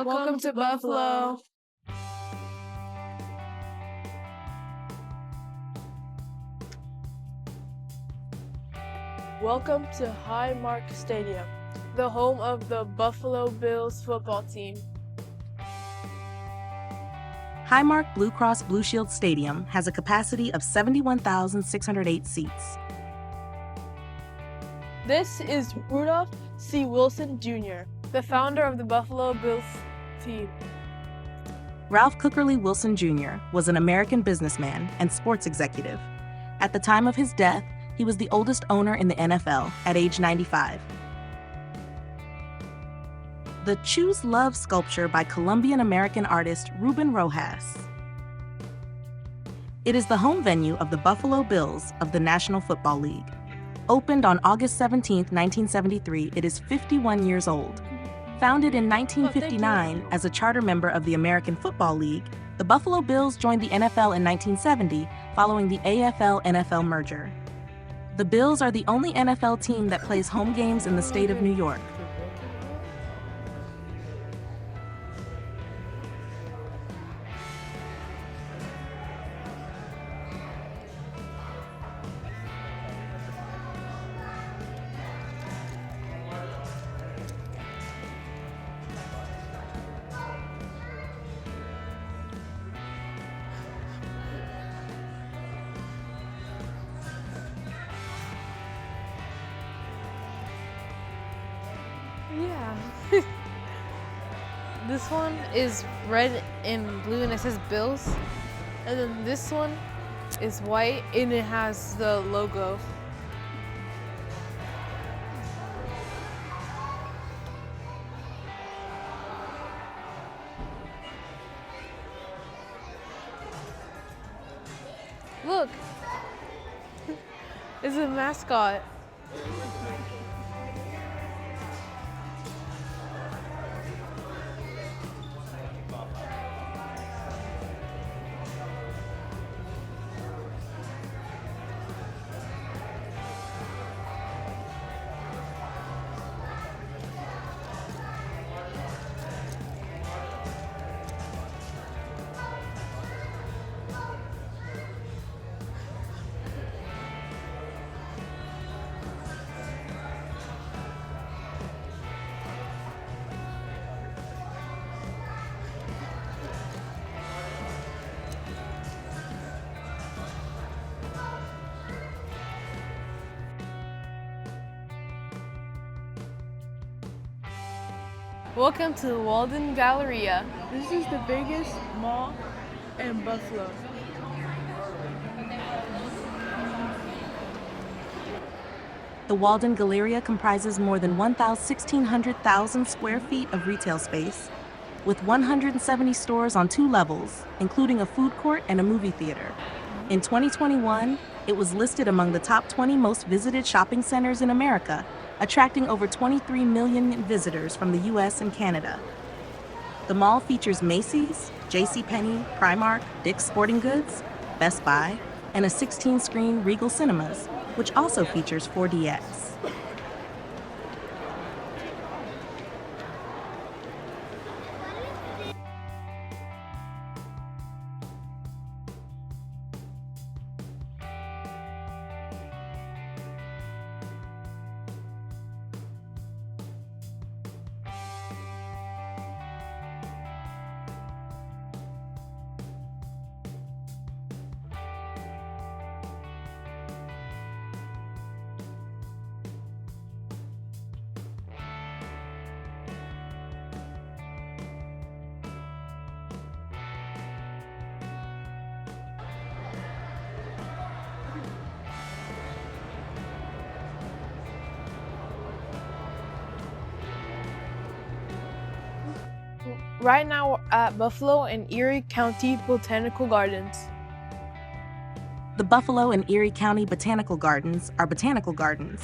Welcome to Buffalo. Welcome to Highmark Stadium, the home of the Buffalo Bills football team. Highmark Blue Cross Blue Shield Stadium has a capacity of 71,608 seats. This is Rudolph C. Wilson Jr., the founder of the Buffalo Bills team. Ralph Cookerly Wilson Jr. was an American businessman and sports executive. At the time of his death, he was the oldest owner in the NFL at age 95. The Choose Love sculpture by Colombian-American artist Ruben Rojas. It is the home venue of the Buffalo Bills of the National Football League. Opened on August 17, 1973, it is 51 years old. Founded in 1959 as a charter member of the American Football League, the Buffalo Bills joined the NFL in 1970 following the AFL-NFL merger. The Bills are the only NFL team that plays home games in the state of New York. Yeah. This one is red and blue and it says Bills. And then this one is white and it has the logo. Look. It's a mascot. Welcome to the Walden Galleria. This is the biggest mall in Buffalo. The Walden Galleria comprises more than 1,600,000 square feet of retail space, with 170 stores on 2 levels, including a food court and a movie theater. In 2021, it was listed among the top 20 most visited shopping centers in America, attracting over 23 million visitors from the US and Canada. The mall features Macy's, JCPenney, Primark, Dick's Sporting Goods, Best Buy, and a 16-screen Regal Cinemas, which also features 4DX. Right now we're at Buffalo and Erie County Botanical Gardens. The Buffalo and Erie County Botanical Gardens are botanical gardens.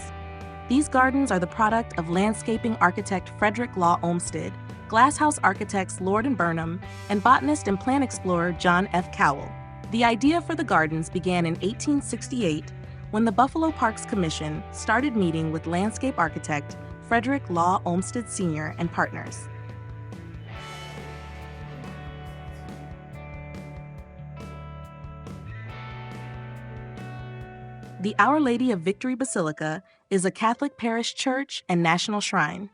These gardens are the product of landscaping architect Frederick Law Olmsted, glasshouse architects Lord and Burnham, and botanist and plant explorer John F. Cowell. The idea for the gardens began in 1868 when the Buffalo Parks Commission started meeting with landscape architect Frederick Law Olmsted Sr. and partners. The Our Lady of Victory Basilica is a Catholic parish church and national shrine.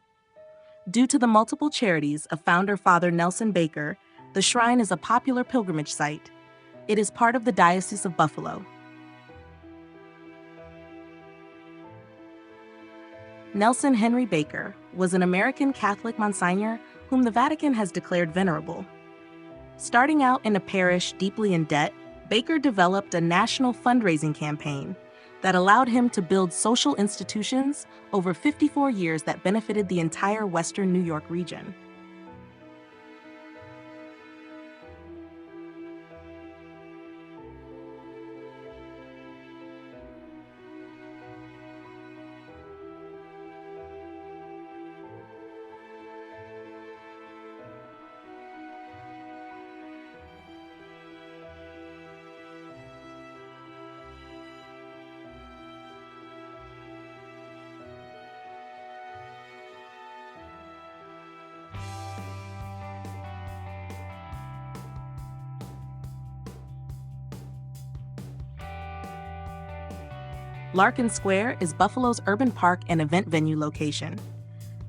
Due to the multiple charities of founder Father Nelson Baker, the shrine is a popular pilgrimage site. It is part of the Diocese of Buffalo. Nelson Henry Baker was an American Catholic Monsignor whom the Vatican has declared venerable. Starting out in a parish deeply in debt, Baker developed a national fundraising campaign that allowed him to build social institutions over 54 years that benefited the entire Western New York region. Larkin Square is Buffalo's urban park and event venue location.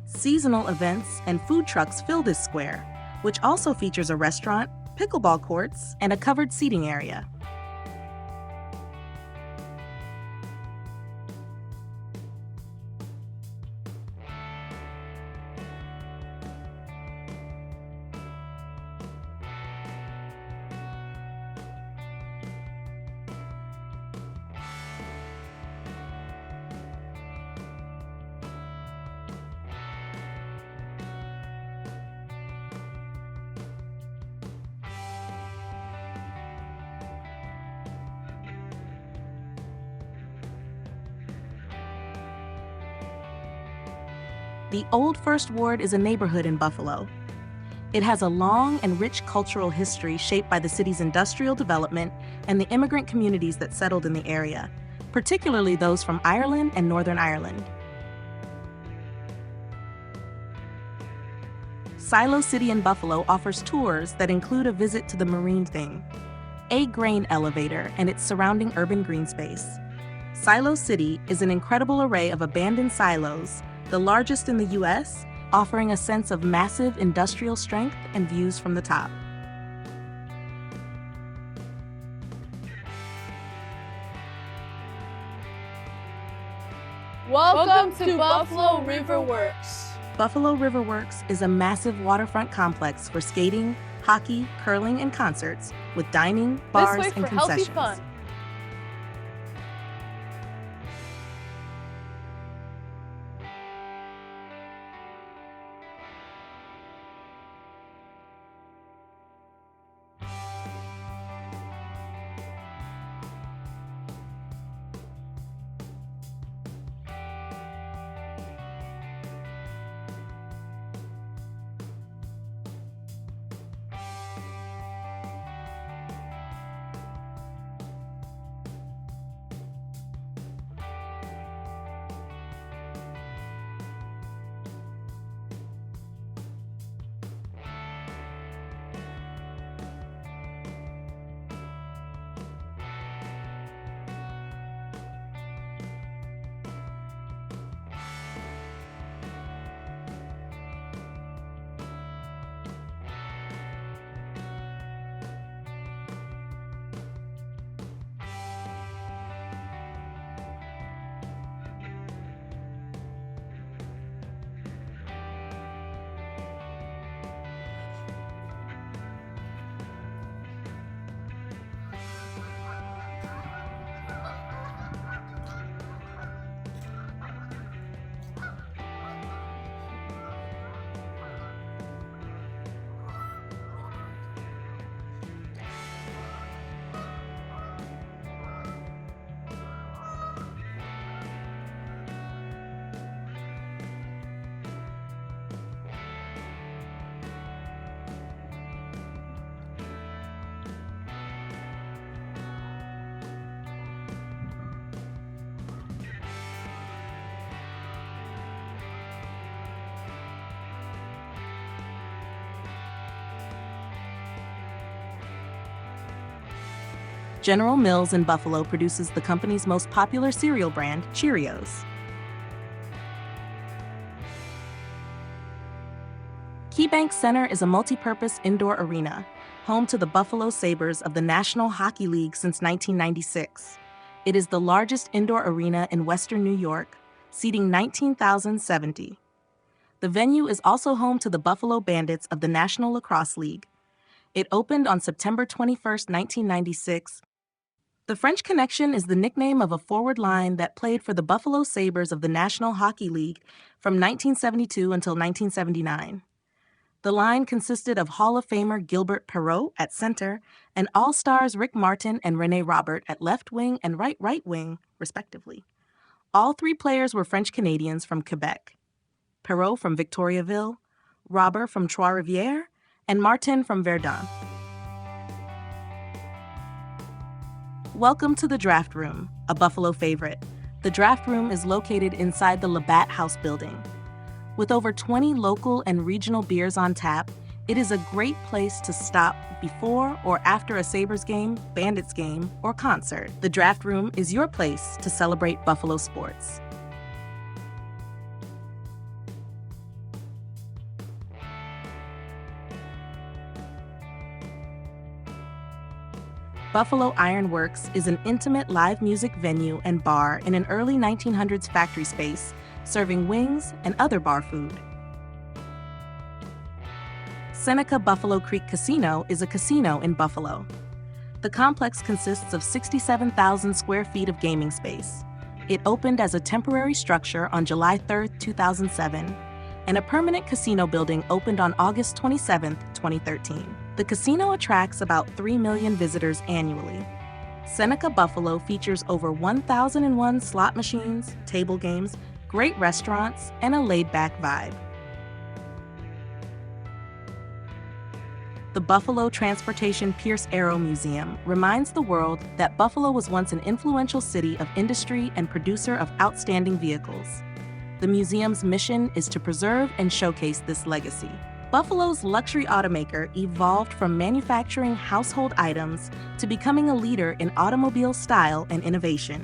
Seasonal events and food trucks fill this square, which also features a restaurant, pickleball courts, and a covered seating area. The Old First Ward is a neighborhood in Buffalo. It has a long and rich cultural history shaped by the city's industrial development and the immigrant communities that settled in the area, particularly those from Ireland and Northern Ireland. Silo City in Buffalo offers tours that include a visit to the Marine Thing, a grain elevator, and its surrounding urban green space. Silo City is an incredible array of abandoned silos, the largest in the U.S., offering a sense of massive industrial strength and views from the top. Welcome to Buffalo RiverWorks. Buffalo RiverWorks is a massive waterfront complex for skating, hockey, curling, and concerts, with dining, bars, This way and for healthy concessions. fun. General Mills in Buffalo produces the company's most popular cereal brand, Cheerios. KeyBank Center is a multi-purpose indoor arena, home to the Buffalo Sabres of the National Hockey League since 1996. It is the largest indoor arena in western New York, seating 19,070. The venue is also home to the Buffalo Bandits of the National Lacrosse League. It opened on September 21, 1996. The French Connection is the nickname of a forward line that played for the Buffalo Sabres of the National Hockey League from 1972 until 1979. The line consisted of Hall of Famer Gilbert Perreault at center and All-Stars Rick Martin and René Robert at left wing and right wing, respectively. All three players were French Canadians from Quebec. Perreault from Victoriaville, Robert from Trois-Rivières, and Martin from Verdun. Welcome to the Draft Room, a Buffalo favorite. The Draft Room is located inside the Labatt House building. With over 20 local and regional beers on tap, it is a great place to stop before or after a Sabres game, Bandits game, or concert. The Draft Room is your place to celebrate Buffalo sports. Buffalo Iron Works is an intimate live music venue and bar in an early 1900s factory space, serving wings and other bar food. Seneca Buffalo Creek Casino is a casino in Buffalo. The complex consists of 67,000 square feet of gaming space. It opened as a temporary structure on July 3, 2007, and a permanent casino building opened on August 27, 2013. The casino attracts about 3 million visitors annually. Seneca Buffalo features over 1,001 slot machines, table games, great restaurants, and a laid-back vibe. The Buffalo Transportation Pierce Arrow Museum reminds the world that Buffalo was once an influential city of industry and producer of outstanding vehicles. The museum's mission is to preserve and showcase this legacy. Buffalo's luxury automaker evolved from manufacturing household items to becoming a leader in automobile style and innovation.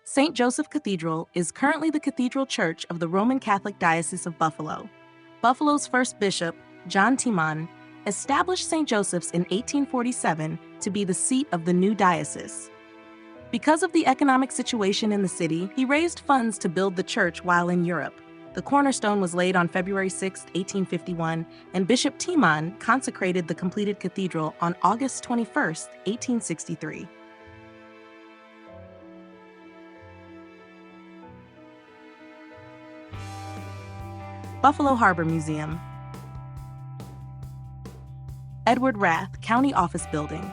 St. Joseph Cathedral is currently the cathedral church of the Roman Catholic Diocese of Buffalo. Buffalo's first bishop, John Timon, established St. Joseph's in 1847 to be the seat of the new diocese. Because of the economic situation in the city, he raised funds to build the church while in Europe. The cornerstone was laid on February 6, 1851, and Bishop Timon consecrated the completed cathedral on August 21, 1863. Buffalo Harbor Museum. Edward Rath County Office Building.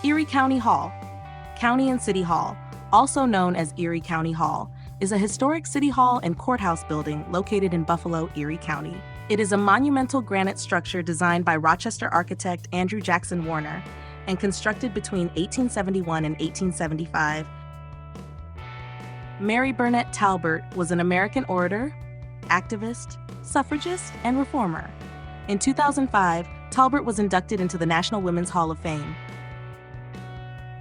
Erie County Hall. County and City Hall, also known as Erie County Hall, is a historic city hall and courthouse building located in Buffalo, Erie County. It is a monumental granite structure designed by Rochester architect Andrew Jackson Warner and constructed between 1871 and 1875. Mary Burnett Talbert was an American orator, activist, suffragist, and reformer. In 2005, Talbert was inducted into the National Women's Hall of Fame.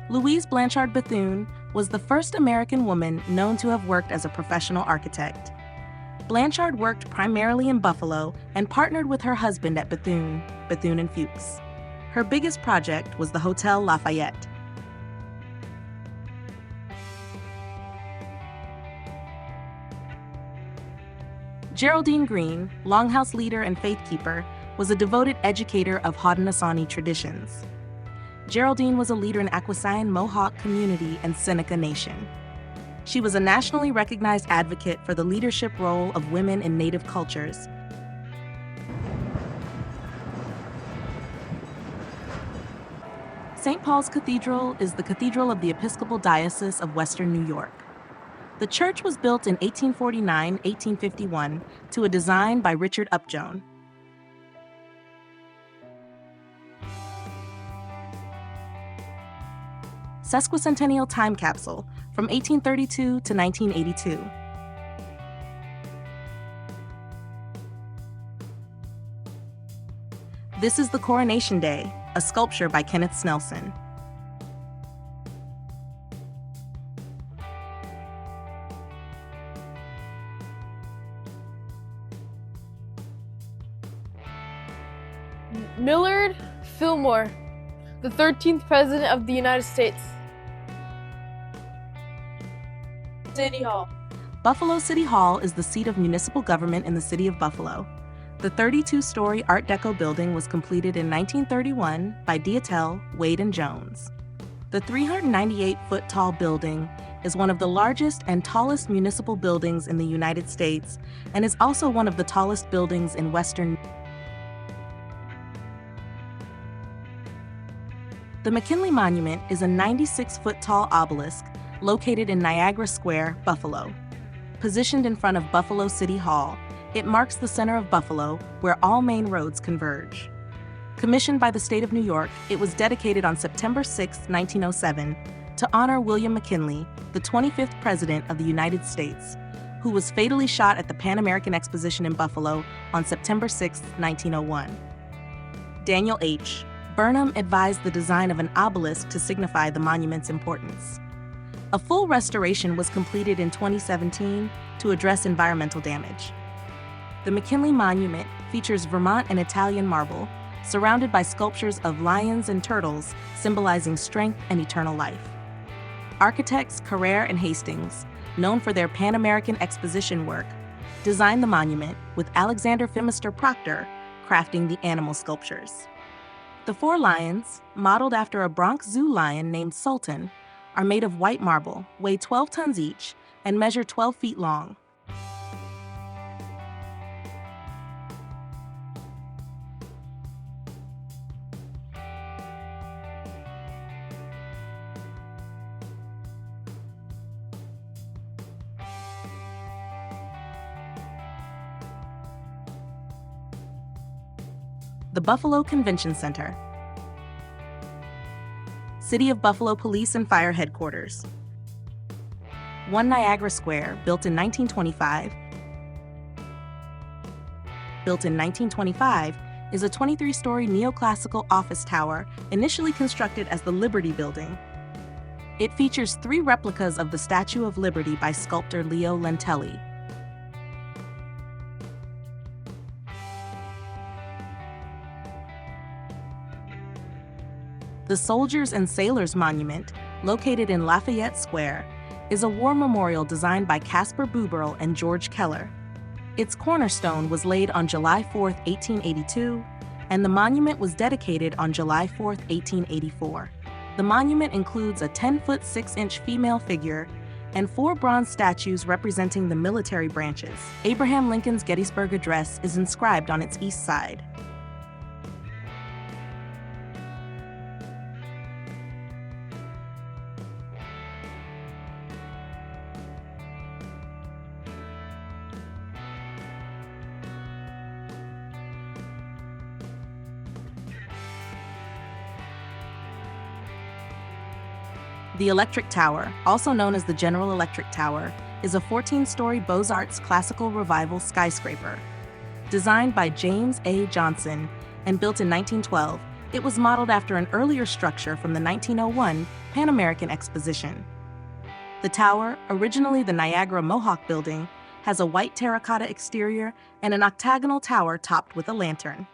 Louise Blanchard Bethune was the first American woman known to have worked as a professional architect. Blanchard worked primarily in Buffalo and partnered with her husband at Bethune & Fuchs. Her biggest project was the Hotel Lafayette. Geraldine Green, Longhouse leader and faithkeeper, was a devoted educator of Haudenosaunee traditions. Geraldine was a leader in Akwesasne Mohawk community and Seneca Nation. She was a nationally recognized advocate for the leadership role of women in Native cultures. St. Paul's Cathedral is the cathedral of the Episcopal Diocese of Western New York. The church was built in 1849-1851 to a design by Richard Upjohn. sesquicentennial time capsule from 1832 to 1982. This is the Coronation Day, a sculpture by Kenneth Snelson. Millard Fillmore, the 13th President of the United States. City Hall. Buffalo City Hall is the seat of municipal government in the city of Buffalo. The 32-story Art Deco building was completed in 1931 by Dietel, Wade, and Jones. The 398-foot-tall building is one of the largest and tallest municipal buildings in the United States and is also one of the tallest buildings in Western. The McKinley Monument is a 96-foot-tall obelisk located in Niagara Square, Buffalo. Positioned in front of Buffalo City Hall, it marks the center of Buffalo, where all main roads converge. Commissioned by the state of New York, it was dedicated on September 6, 1907, to honor William McKinley, the 25th President of the United States, who was fatally shot at the Pan American Exposition in Buffalo on September 6, 1901. Daniel H. Burnham advised the design of an obelisk to signify the monument's importance. A full restoration was completed in 2017 to address environmental damage. The McKinley Monument features Vermont and Italian marble, surrounded by sculptures of lions and turtles symbolizing strength and eternal life. Architects Carrere and Hastings, known for their Pan American Exposition work, designed the monument, with Alexander Phimister Proctor crafting the animal sculptures. The 4 lions, modeled after a Bronx Zoo lion named Sultan, are made of white marble, weigh 12 tons each, and measure 12 feet long. The Buffalo Convention Center. City of Buffalo Police and Fire Headquarters. 1 Niagara Square, built in 1925. Built in 1925, is a 23-story neoclassical office tower initially constructed as the Liberty Building. It features 3 replicas of the Statue of Liberty by sculptor Leo Lentelli. The Soldiers and Sailors Monument, located in Lafayette Square, is a war memorial designed by Caspar Buberl and George Keller. Its cornerstone was laid on July 4, 1882, and the monument was dedicated on July 4, 1884. The monument includes a 10-foot 6-inch female figure and 4 bronze statues representing the military branches. Abraham Lincoln's Gettysburg Address is inscribed on its east side. The Electric Tower, also known as the General Electric Tower, is a 14-story Beaux-Arts classical revival skyscraper. Designed by James A. Johnson and built in 1912, it was modeled after an earlier structure from the 1901 Pan American Exposition. The tower, originally the Niagara Mohawk Building, has a white terracotta exterior and an octagonal tower topped with a lantern.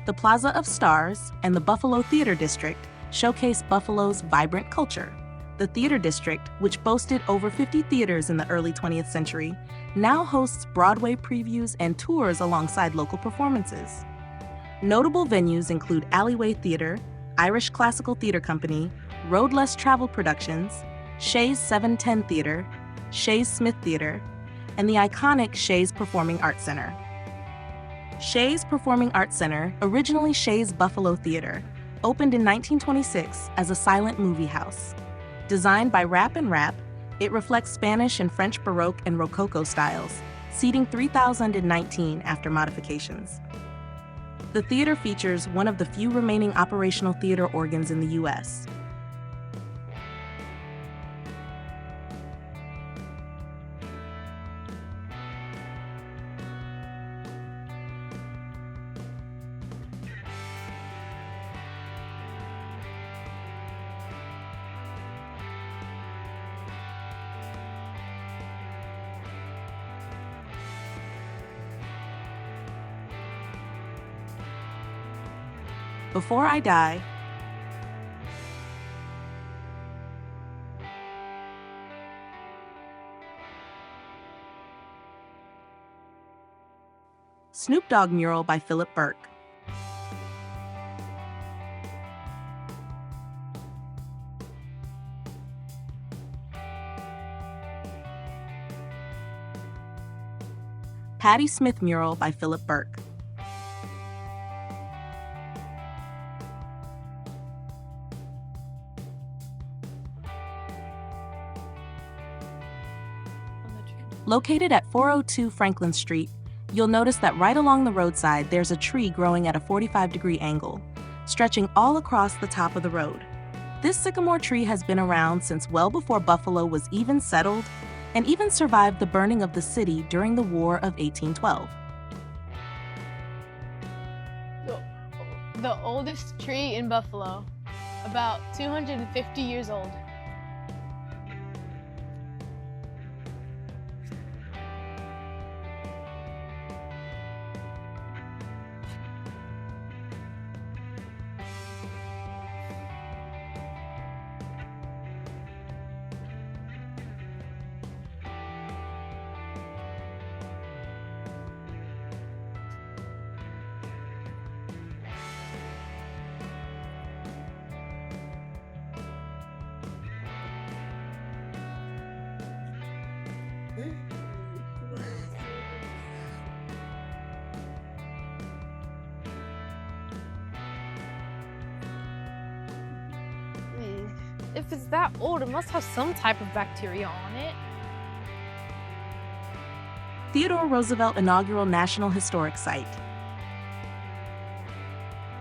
The Plaza of Stars and the Buffalo Theater District showcase Buffalo's vibrant culture. The Theater District, which boasted over 50 theaters in the early 20th century, now hosts Broadway previews and tours alongside local performances. Notable venues include Alleyway Theater, Irish Classical Theater Company, Road Less Travel Productions, Shays 710 Theater, Shays Smith Theater, and the iconic Shays Performing Arts Center. Shays Performing Arts Center, originally Shays Buffalo Theater, opened in 1926 as a silent movie house. Designed by Rap and Rap, it reflects Spanish and French Baroque and Rococo styles, seating 3,019 after modifications. The theater features one of the few remaining operational theater organs in the U.S. Before I Die, Snoop Dogg mural by Philip Burke. Patti Smith mural by Philip Burke. Located at 402 Franklin Street, you'll notice that right along the roadside there's a tree growing at a 45-degree angle, stretching all across the top of the road. This sycamore tree has been around since well before Buffalo was even settled, and even survived the burning of the city during the War of 1812. The oldest tree in Buffalo, about 250 years old. If it's that old, it must have some type of bacteria on it. Theodore Roosevelt Inaugural National Historic Site.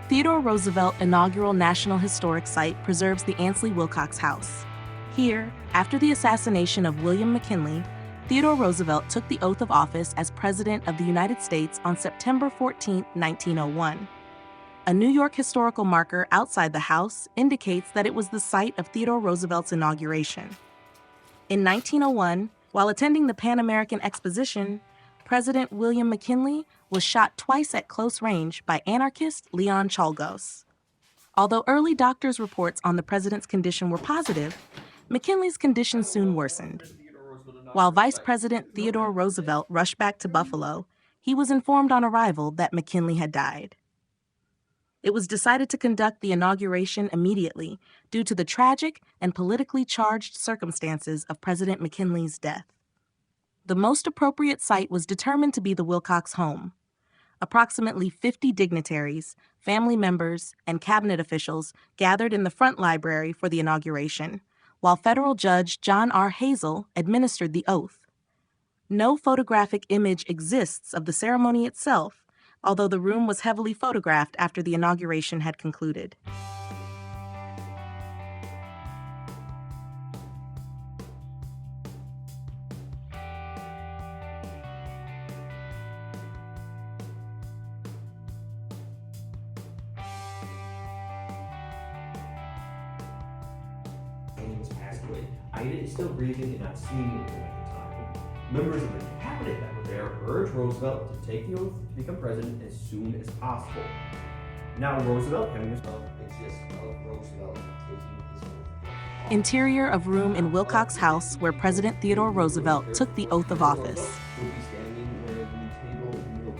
Theodore Roosevelt Inaugural National Historic Site preserves the Ansley Wilcox House. Here, after the assassination of William McKinley, Theodore Roosevelt took the oath of office as President of the United States on September 14, 1901. A New York historical marker outside the house indicates that it was the site of Theodore Roosevelt's inauguration. In 1901, while attending the Pan American Exposition, President William McKinley was shot twice at close range by anarchist Leon Czolgosz. Although early doctors' reports on the president's condition were positive, McKinley's condition soon worsened. While Vice President Theodore Roosevelt rushed back to Buffalo, he was informed on arrival that McKinley had died. It was decided to conduct the inauguration immediately due to the tragic and politically charged circumstances of President McKinley's death. The most appropriate site was determined to be the Wilcox home. Approximately 50 dignitaries, family members, and cabinet officials gathered in the front library for the inauguration, while federal judge John R. Hazel administered the oath. No photographic image exists of the ceremony itself, although the room was heavily photographed after the inauguration had concluded. Was passed away. Ida is still breathing and not seeing anything at the time. Members of the cabinet that were there urged Roosevelt to take the oath to become president as soon as possible. Now Roosevelt having his exists of Roosevelt taking his oath. Interior of room in Wilcox House where President Theodore Roosevelt took the oath of office. Would be standing where the table in the middle of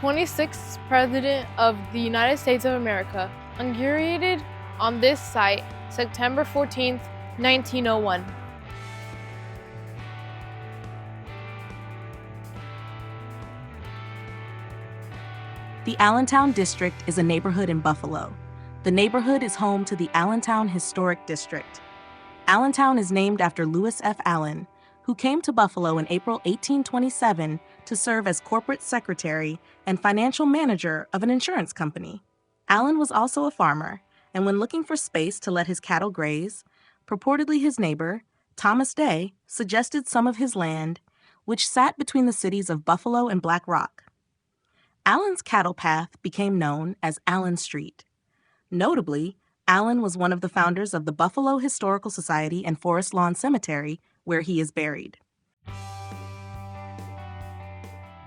26th President of the United States of America, inaugurated on this site September 14th, 1901. The Allentown District is a neighborhood in Buffalo. The neighborhood is home to the Allentown Historic District. Allentown is named after Lewis F. Allen, who came to Buffalo in April 1827 to serve as corporate secretary and financial manager of an insurance company. Allen was also a farmer, and when looking for space to let his cattle graze, purportedly his neighbor, Thomas Day, suggested some of his land, which sat between the cities of Buffalo and Black Rock. Allen's cattle path became known as Allen Street. Notably, Allen was one of the founders of the Buffalo Historical Society and Forest Lawn Cemetery, where he is buried.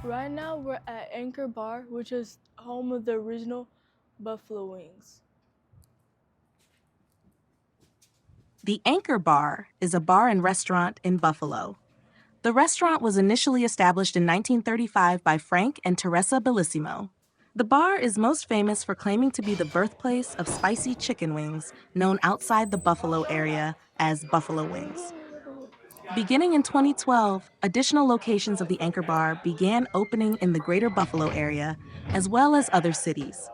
Right now we're at Anchor Bar, which is home of the original Buffalo Wings. The Anchor Bar is a bar and restaurant in Buffalo. The restaurant was initially established in 1935 by Frank and Teresa Bellissimo. The bar is most famous for claiming to be the birthplace of spicy chicken wings, known outside the Buffalo area as Buffalo Wings. Beginning in 2012, additional locations of the Anchor Bar began opening in the greater Buffalo area, as well as other cities.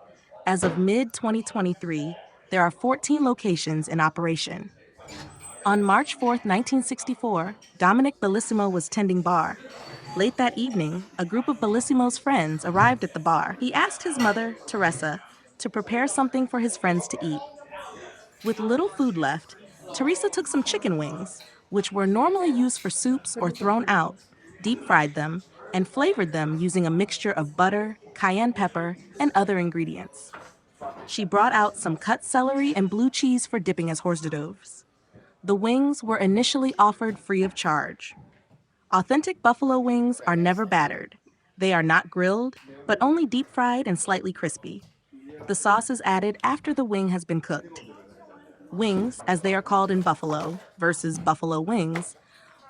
As of mid-2023, there are 14 locations in operation. On March 4, 1964, Dominic Bellissimo was tending bar. Late that evening, a group of Bellissimo's friends arrived at the bar. He asked his mother, Teresa, to prepare something for his friends to eat. With little food left, Teresa took some chicken wings, which were normally used for soups or thrown out, deep-fried them, and flavored them using a mixture of butter, cayenne pepper, and other ingredients. She brought out some cut celery and blue cheese for dipping as hors d'oeuvres. The wings were initially offered free of charge. Authentic buffalo wings are never battered. They are not grilled, but only deep-fried and slightly crispy. The sauce is added after the wing has been cooked. Wings, as they are called in Buffalo, versus buffalo wings,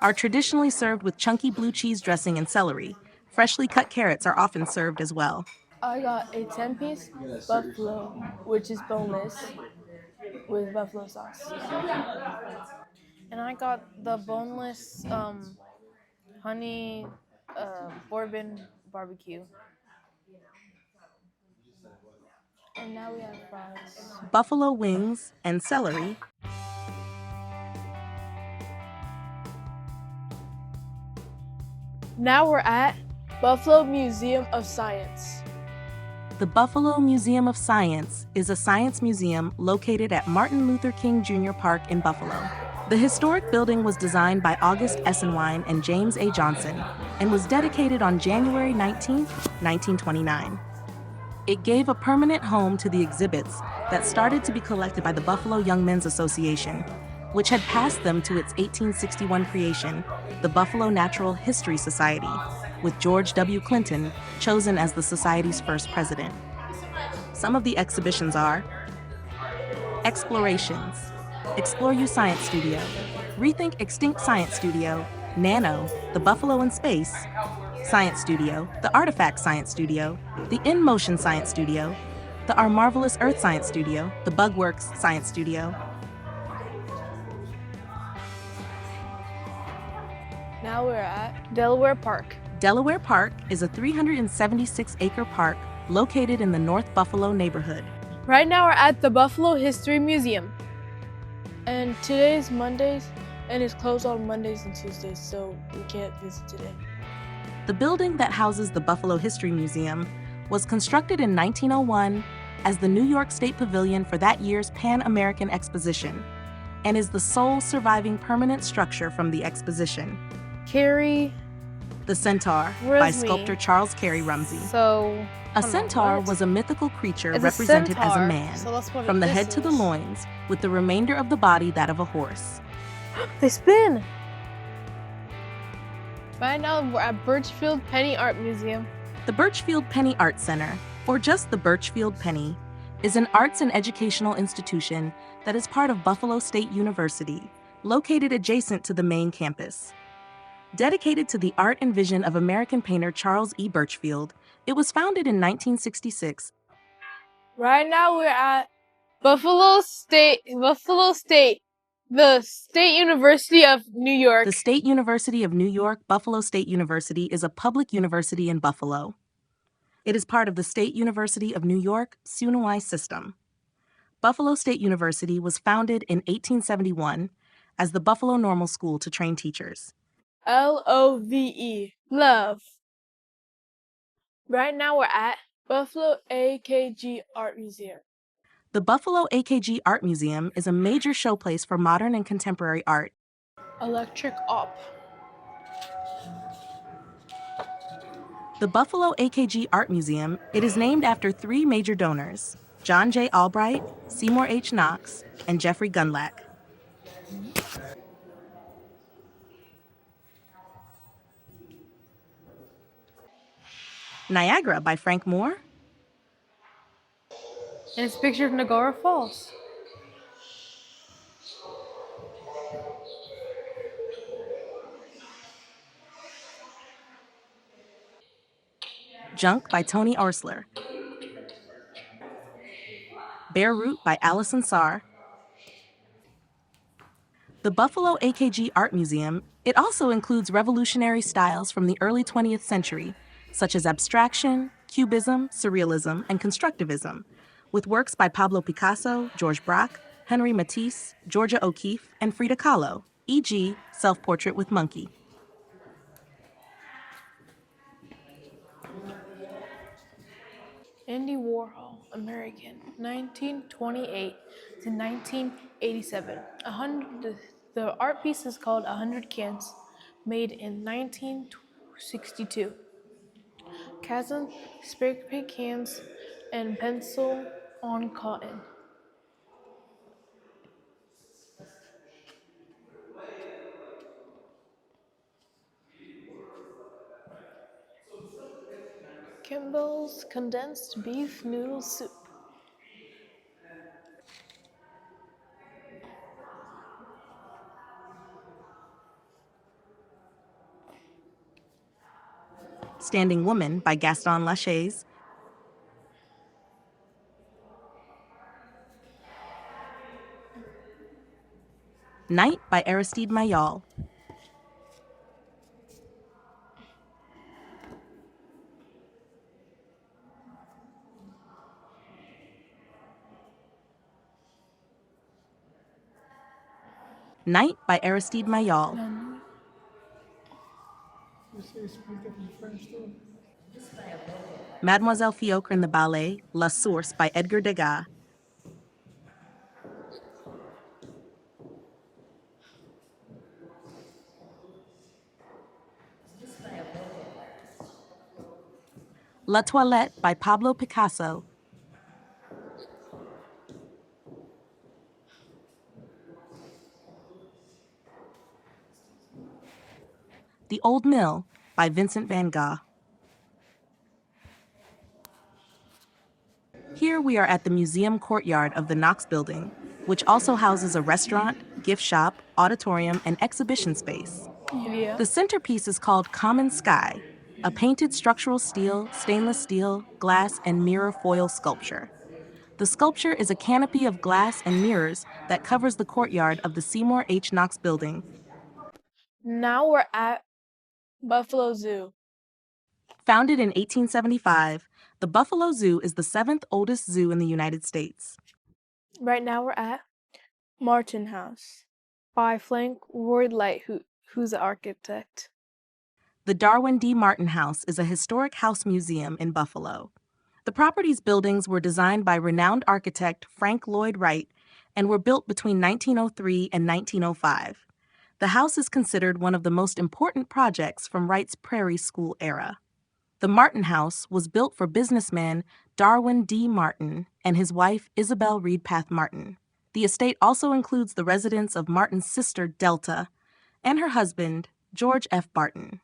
are traditionally served with chunky blue cheese dressing and celery. Freshly cut carrots are often served as well. I got a 10-piece buffalo, which is boneless, with buffalo sauce. And I got the boneless honey bourbon barbecue. And now we have fries. Buffalo wings and celery. Now we're at Buffalo Museum of Science. The Buffalo Museum of Science is a science museum located at Martin Luther King Jr. Park in Buffalo. The historic building was designed by August Essenwein and James A. Johnson and was dedicated on January 19, 1929. It gave a permanent home to the exhibits that started to be collected by the Buffalo Young Men's Association, which had passed them to its 1861 creation, the Buffalo Natural History Society, with George W. Clinton chosen as the Society's first president. Some of the exhibitions are Explorations, Explore You Science Studio, Rethink Extinct Science Studio, Nano, the Buffalo in Space, Science Studio, the Artifact Science Studio, the In Motion Science Studio, the Our Marvelous Earth Science Studio, the Bugworks Science Studio. Now we're at Delaware Park. Delaware Park is a 376-acre park located in the North Buffalo neighborhood. Right now we're at the Buffalo History Museum. And today's Mondays, and it's closed on Mondays and Tuesdays, so we can't visit today. The building that houses the Buffalo History Museum was constructed in 1901 as the New York State Pavilion for that year's Pan American Exposition, and is the sole surviving permanent structure from the exposition. Carrie. The Centaur, by sculptor Charles Carey Rumsey. So, a centaur was a mythical creature represented as a man, from the head to the loins, with the remainder of the body that of a horse. They spin! Right now we're at Burchfield Penny Art Museum. The Burchfield Penny Art Center, or just the Burchfield Penny, is an arts and educational institution that is part of Buffalo State University, located adjacent to the main campus. Dedicated to the art and vision of American painter Charles E. Burchfield, it was founded in 1966. Right now we're at Buffalo State, the State University of New York. The State University of New York, Buffalo State University is a public university in Buffalo. It is part of the State University of New York, SUNY system. Buffalo State University was founded in 1871 as the Buffalo Normal School to train teachers. LOVE, love. Right now we're at Buffalo AKG Art Museum. The Buffalo AKG Art Museum is a major showplace for modern and contemporary art. Electric Op. The Buffalo AKG Art Museum, it is named after three major donors, John J. Albright, Seymour H. Knox, and Jeffrey Gundlach. Niagara by Frank Moore. And it's a picture of Niagara Falls. Junk by Tony Orsler. Bare Root by Allison Sarr. The Buffalo AKG Art Museum, it also includes revolutionary styles from the early 20th century, such as abstraction, cubism, surrealism, and constructivism, with works by Pablo Picasso, George Braque, Henri Matisse, Georgia O'Keeffe, and Frida Kahlo, e.g., Self-Portrait with Monkey. Andy Warhol, American, 1928 to 1987. The art piece is called 100 Cans, made in 1962. Chasm, spray paint cans, and pencil on cotton. Campbell's condensed beef noodle soup. Standing Woman by Gaston Lachaise. Night by Aristide Maillol. Night by Aristide Maillol. Mademoiselle Fiocre in the Ballet, La Source by Edgar Degas. La Toilette by Pablo Picasso. The Old Mill by Vincent van Gogh. Here we are at the museum courtyard of the Knox Building, which also houses a restaurant, gift shop, auditorium, and exhibition space. Yeah. The centerpiece is called Common Sky, a painted structural steel, stainless steel, glass, and mirror foil sculpture. The sculpture is a canopy of glass and mirrors that covers the courtyard of the Seymour H. Knox Building. Now we're at Buffalo Zoo. Founded in 1875, the Buffalo Zoo is the 7th oldest zoo in the United States. Right now we're at Martin House by Frank Lloyd Wright, who's the architect. The Darwin D. Martin House is a historic house museum in Buffalo. The property's buildings were designed by renowned architect Frank Lloyd Wright and were built between 1903 and 1905. The house is considered one of the most important projects from Wright's Prairie School era. The Martin House was built for businessman Darwin D. Martin and his wife Isabel Redpath Martin. The estate also includes the residence of Martin's sister Delta and her husband George F. Barton.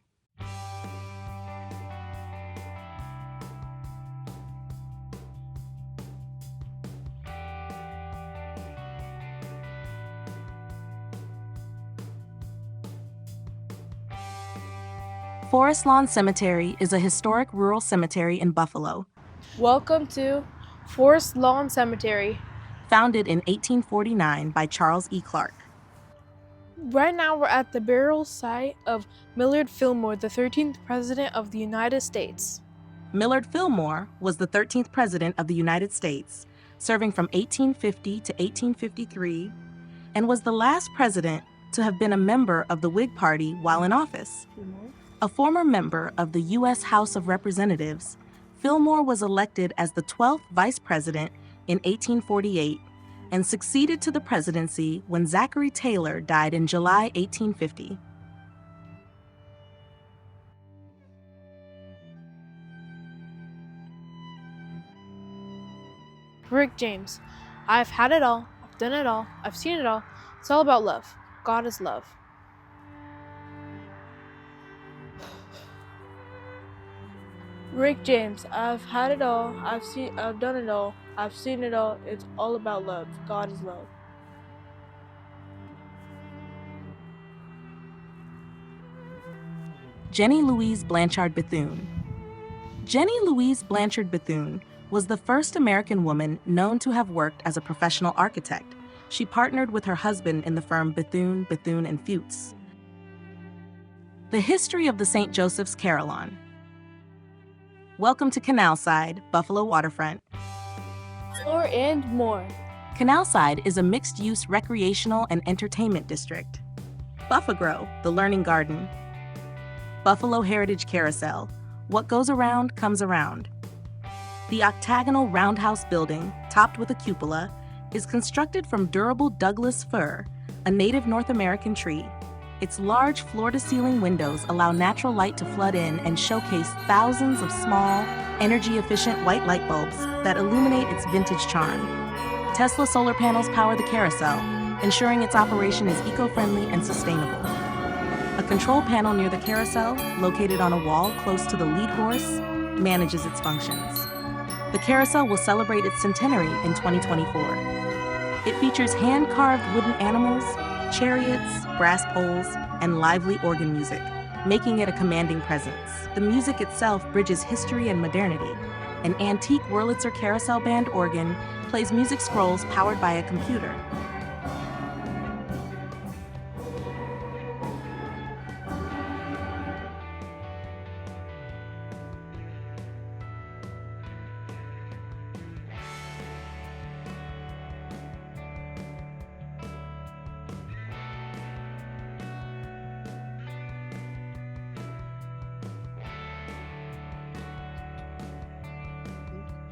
Forest Lawn Cemetery is a historic rural cemetery in Buffalo. Welcome to Forest Lawn Cemetery. Founded in 1849 by Charles E. Clark. Right now we're at the burial site of Millard Fillmore, the 13th President of the United States. Millard Fillmore was the 13th President of the United States, serving from 1850 to 1853, and was the last president to have been a member of the Whig Party while in office. A former member of the U.S. House of Representatives, Fillmore was elected as the 12th Vice President in 1848 and succeeded to the presidency when Zachary Taylor died in July 1850. Rick James. I've had it all. I've done it all. I've seen it all. It's all about love. God is love. Rick James. I've had it all. I've done it all. I've seen it all. It's all about love. God is love. Jenny Louise Blanchard Bethune. Jenny Louise Blanchard Bethune was the first American woman known to have worked as a professional architect. She partnered with her husband in the firm Bethune, Bethune & Fuchs. The history of the St. Joseph's Carillon. Welcome to Canalside, Buffalo waterfront. More and more. Canalside is a mixed-use recreational and entertainment district. Buffagro, the Learning Garden. Buffalo Heritage Carousel. What goes around comes around. The octagonal roundhouse building, topped with a cupola, is constructed from durable Douglas fir, a native North American tree. Its large floor-to-ceiling windows allow natural light to flood in and showcase thousands of small, energy-efficient white light bulbs that illuminate its vintage charm. Tesla solar panels power the carousel, ensuring its operation is eco-friendly and sustainable. A control panel near the carousel, located on a wall close to the lead horse, manages its functions. The carousel will celebrate its centenary in 2024. It features hand-carved wooden animals, chariots, brass poles, and lively organ music, making it a commanding presence. The music itself bridges history and modernity. An antique Wurlitzer carousel band organ plays music scrolls powered by a computer.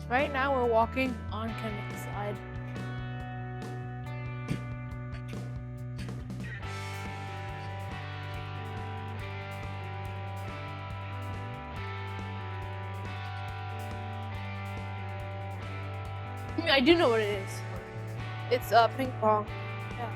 Right now we're walking on Canalside. I do know what it is. It's ping pong. Yeah.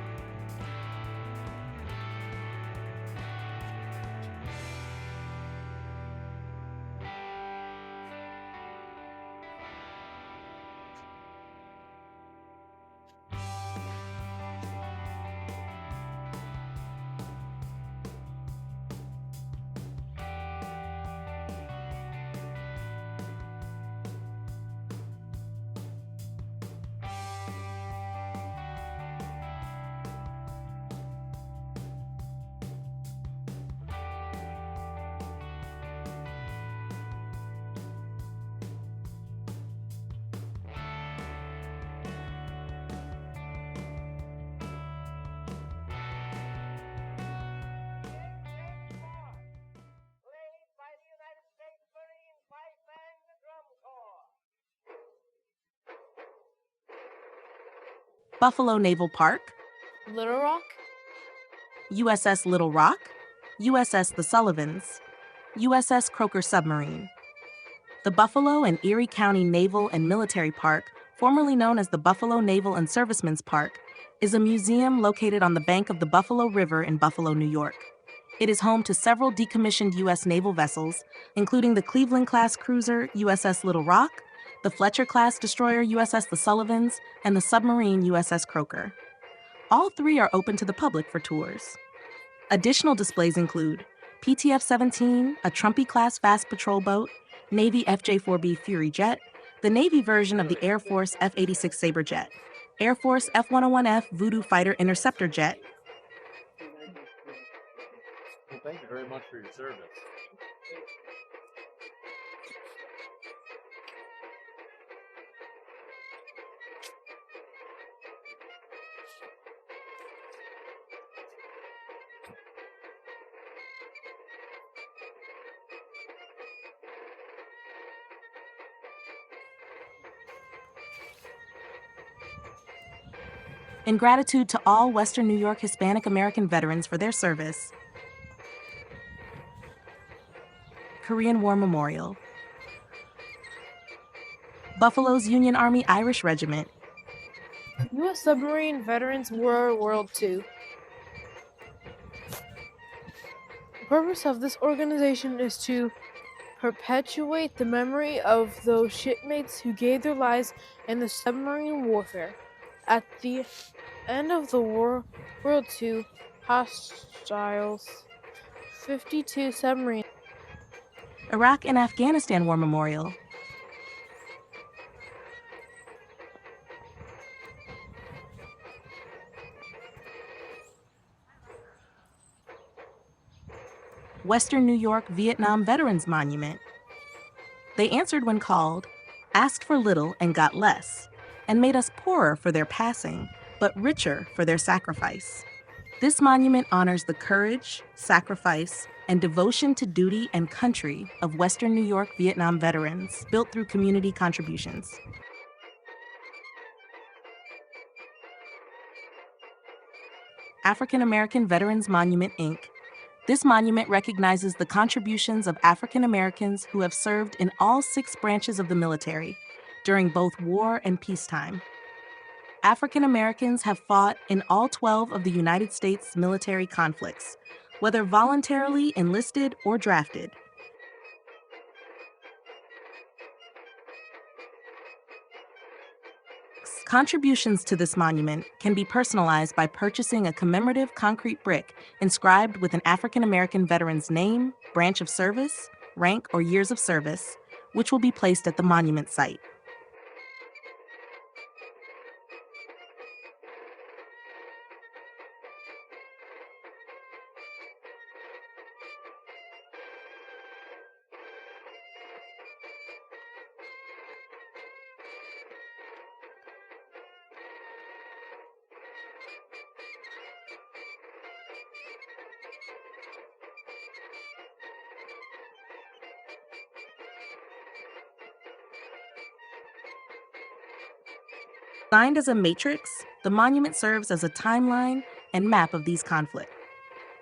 Buffalo Naval Park, Little Rock. USS Little Rock, USS The Sullivans, USS Croker Submarine. The Buffalo and Erie County Naval and Military Park, formerly known as the Buffalo Naval and Servicemen's Park, is a museum located on the bank of the Buffalo River in Buffalo, New York. It is home to several decommissioned U.S. naval vessels, including the Cleveland-class cruiser USS Little Rock, the Fletcher-class destroyer USS The Sullivans, and the submarine USS Croker. All three are open to the public for tours. Additional displays include PTF-17, a Trumpy-class fast patrol boat, Navy FJ-4B Fury jet, the Navy version of the Air Force F-86 Sabre jet, Air Force F-101F Voodoo Fighter Interceptor jet. Well, thank you very much for your service. In gratitude to all Western New York Hispanic American veterans for their service, Korean War Memorial, Buffalo's Union Army Irish Regiment, U.S. Submarine Veterans War World II. The purpose of this organization is to perpetuate the memory of those shipmates who gave their lives in the submarine warfare. At the end of the World II hostiles, 52 submarines. Iraq and Afghanistan War Memorial, Western New York Vietnam Veterans Monument. They answered when called, asked for little and got less, and made us poorer for their passing, but richer for their sacrifice. This monument honors the courage, sacrifice, and devotion to duty and country of Western New York Vietnam veterans, built through community contributions. African American Veterans Monument, Inc. This monument recognizes the contributions of African Americans who have served in all 6 branches of the military during both war and peacetime. African Americans have fought in all 12 of the United States military conflicts, whether voluntarily enlisted or drafted. Contributions to this monument can be personalized by purchasing a commemorative concrete brick inscribed with an African American veteran's name, branch of service, rank, or years of service, which will be placed at the monument site. Designed as a matrix, the monument serves as a timeline and map of these conflicts.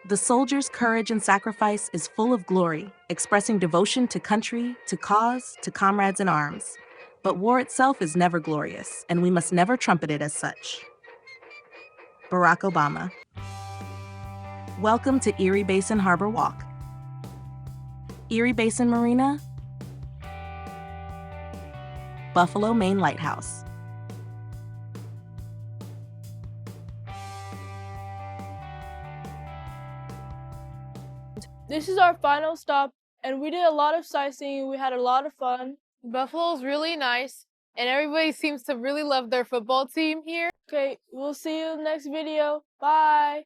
The soldier's courage and sacrifice is full of glory, expressing devotion to country, to cause, to comrades in arms. But war itself is never glorious, and we must never trumpet it as such. Barack Obama. Welcome to Erie Basin Harbor Walk. Erie Basin Marina, Buffalo Main Lighthouse. This is our final stop, and we did a lot of sightseeing. We had a lot of fun. Buffalo's really nice, and everybody seems to really love their football team here. Okay, we'll see you in the next video. Bye.